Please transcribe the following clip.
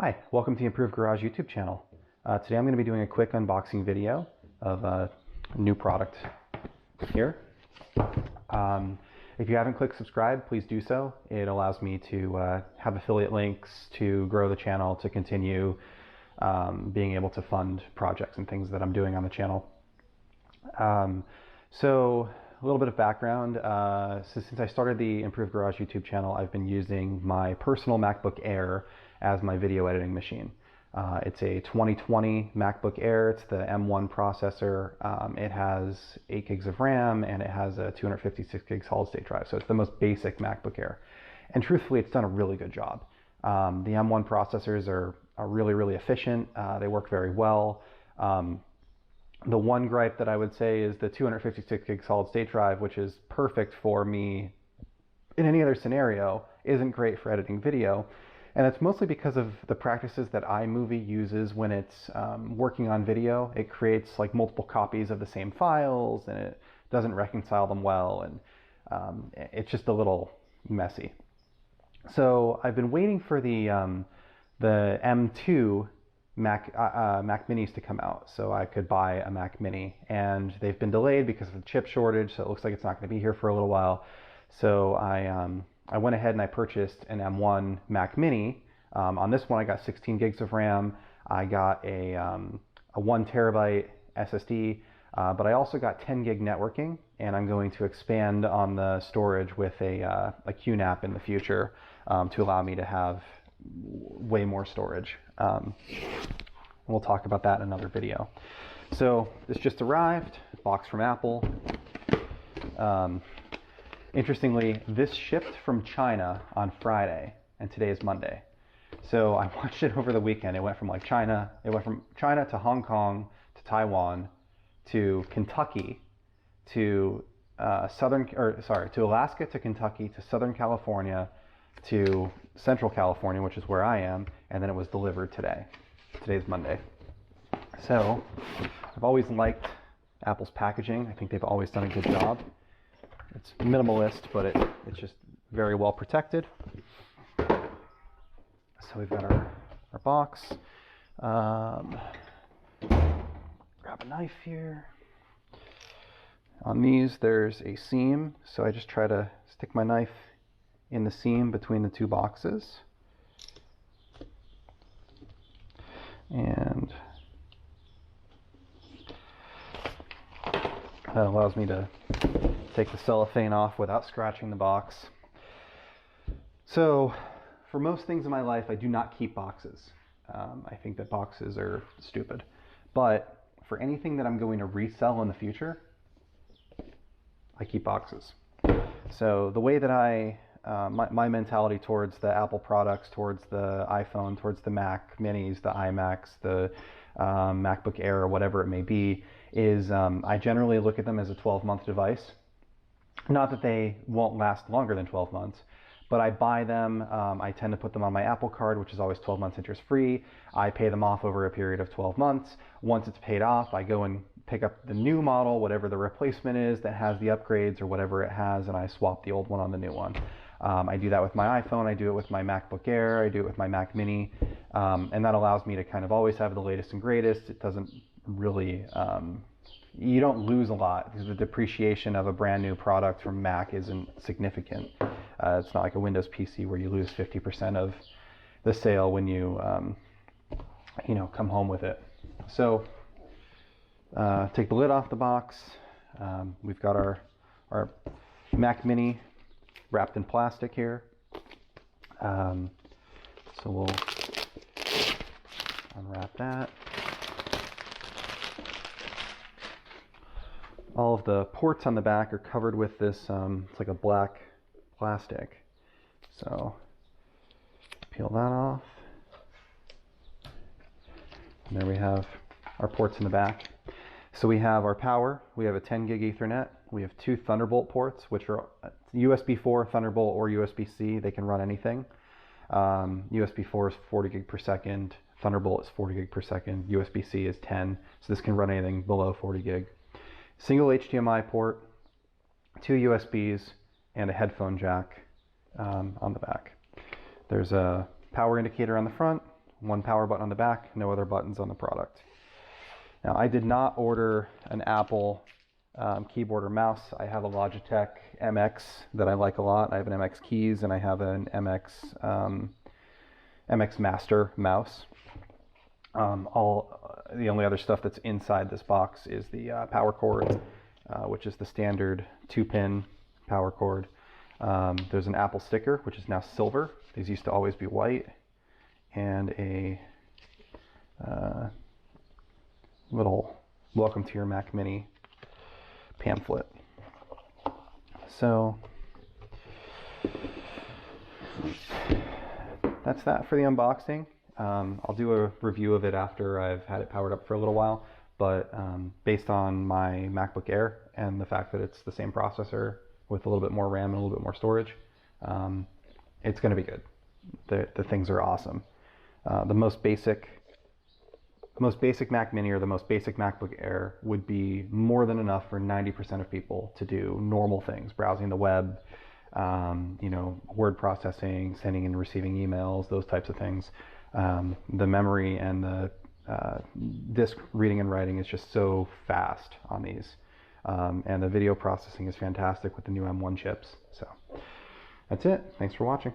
Hi, welcome to the Improved Garage YouTube channel. Today I'm going to be doing a quick unboxing video of a new product here. If you haven't clicked subscribe, please do so. It allows me to have affiliate links to grow the channel, to continue being able to fund projects and things that I'm doing on the channel. So a little bit of background. So since I started the Improved Garage YouTube channel, I've been using my personal MacBook Air as my video editing machine. It's a 2020 MacBook Air. It's the M1 processor. It has 8 gigs of RAM and it has a 256 gig solid state drive. So it's the most basic MacBook Air. And truthfully, it's done a really good job. The M1 processors are really, really efficient. They work very well. The one gripe that I would say is the 256 gig solid state drive, which is perfect for me in any other scenario, isn't great for editing video. And it's mostly because of the practices that iMovie uses when it's working on video. It creates like multiple copies of the same files and it doesn't reconcile them well, and it's just a little messy. So I've been waiting for the M2 Mac Minis to come out so I could buy a Mac Mini, and they've been delayed because of the chip shortage, so it looks like it's not going to be here for a little while. So I went ahead and I purchased an M1 Mac Mini. On this one I got 16 gigs of RAM. I got a 1 terabyte SSD, but I also got 10 gig networking, and I'm going to expand on the storage with a QNAP in the future to allow me to have way more storage. We'll talk about that in another video. So this just arrived, box from Apple. Interestingly, this shipped from China on Friday, and today is Monday. So I watched it over the weekend. It went from China to Hong Kong to Taiwan to Kentucky to to Alaska to Kentucky to Southern California to Central California, which is where I am, and then it was delivered today. Today's Monday. So I've always liked Apple's packaging. I think they've always done a good job. It's minimalist, but it's just very well protected. So we've got our box. Grab a knife here. On these, there's a seam, so I just try to stick my knife in the seam between the two boxes. And that allows me to take the cellophane off without scratching the box. So for most things in my life, I do not keep boxes. I think that boxes are stupid. But for anything that I'm going to resell in the future, I keep boxes. So the way that my mentality towards the Apple products, towards the iPhone, towards the Mac Minis, the iMacs, the MacBook Air, or whatever it may be, is I generally look at them as a 12-month device. Not that they won't last longer than 12 months, but I buy them. I tend to put them on my Apple Card, which is always 12 months interest free. I pay them off over a period of 12 months. Once it's paid off, I go and pick up the new model, whatever the replacement is that has the upgrades or whatever it has, and I swap the old one on the new one. I do that with my iPhone. I do it with my MacBook Air. I do it with my Mac Mini. And that allows me to kind of always have the latest and greatest. It doesn't really, you don't lose a lot because the depreciation of a brand new product from Mac isn't significant. It's not like a Windows PC where you lose 50% of the sale when you, come home with it. So take the lid off the box. We've got our Mac Mini wrapped in plastic here. So we'll unwrap that. All of the ports on the back are covered with this, it's like a black plastic. So peel that off. And there we have our ports in the back. So we have our power, we have a 10 gig Ethernet, we have 2 Thunderbolt ports, which are USB 4, Thunderbolt, or USB-C. They can run anything. USB 4 is 40 gig per second, Thunderbolt is 40 gig per second, USB-C is 10, so this can run anything below 40 gig. Single HDMI port, 2 USBs, and a headphone jack on the back. There's a power indicator on the front one power button on the back, no other buttons on the product. Now, I did not order an Apple keyboard or mouse. I have a Logitech MX that I like a lot. I have an MX Keys and I have an MX Master mouse. The only other stuff that's inside this box is the power cord, which is the standard 2-pin power cord. There's an Apple sticker, which is now silver. These used to always be white. And a little Welcome to Your Mac Mini pamphlet. So that's that for the unboxing. I'll do a review of it after I've had it powered up for a little while, but based on my MacBook Air and the fact that it's the same processor with a little bit more RAM and a little bit more storage, it's going to be good. The things are awesome. The most basic Mac Mini or the most basic MacBook Air would be more than enough for 90% of people to do normal things, browsing the web, word processing, sending and receiving emails, those types of things. The memory and the disk reading and writing is just so fast on these. And the video processing is fantastic with the new M1 chips. So that's it. Thanks for watching.